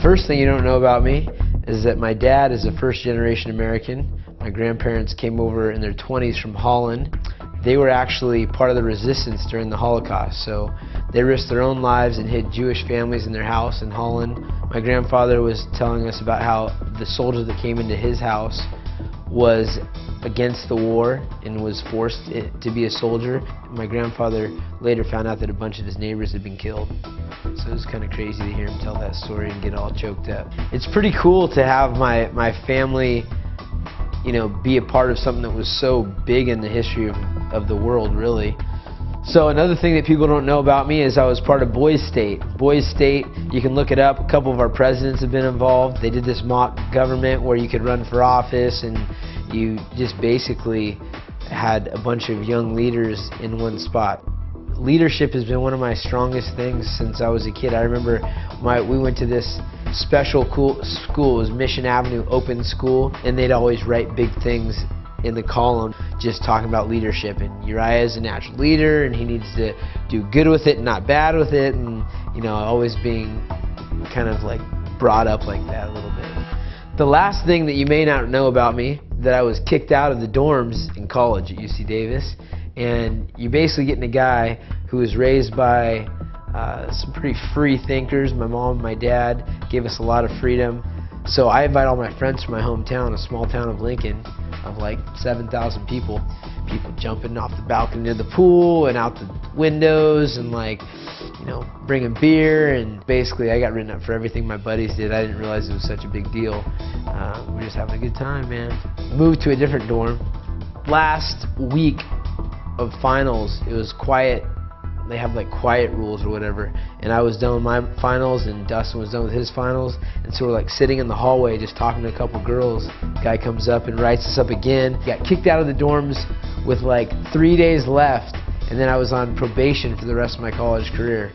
First thing you don't know about me is that my dad is a first-generation American. My grandparents came over in their 20s from Holland. They were actually part of the resistance during the Holocaust, so they risked their own lives and hid Jewish families in their house in Holland. My grandfather was telling us about how the soldier that came into his house was against the war and was forced to be a soldier. My grandfather later found out that a bunch of his neighbors had been killed. So it was kind of crazy to hear him tell that story and get all choked up. It's pretty cool to have my family, you know, be a part of something that was so big in the history of the world, really. So another thing that people don't know about me is I was part of Boys State. Boys State, you can look it up. A couple of our presidents have been involved. They did this mock government where you could run for office and you just basically had a bunch of young leaders in one spot. Leadership has been one of my strongest things since I was a kid. I remember we went to this special school. It was Mission Avenue Open School, and they'd always write big things in the column just talking about leadership, and Uriah is a natural leader and he needs to do good with it and not bad with it, and you know, always being kind of like brought up like that a little bit. The last thing that you may not know about me, that I was kicked out of the dorms in college at UC Davis, and you're basically getting a guy who was raised by some pretty free thinkers. My mom and my dad gave us a lot of freedom. So I invite all my friends from my hometown, a small town of Lincoln, of like 7,000 people. People jumping off the balcony of the pool and out the windows and, like, you know, bringing beer, and basically I got written up for everything my buddies did. I didn't realize it was such a big deal. We were just having a good time, man. Moved to a different dorm. Last week of finals, it was quiet. They have like quiet rules or whatever, and I was done with my finals and Dustin was done with his finals, and so we're like sitting in the hallway just talking to a couple girls. Guy comes up and writes us up again. Got kicked out of the dorms with like 3 days left, and then I was on probation for the rest of my college career.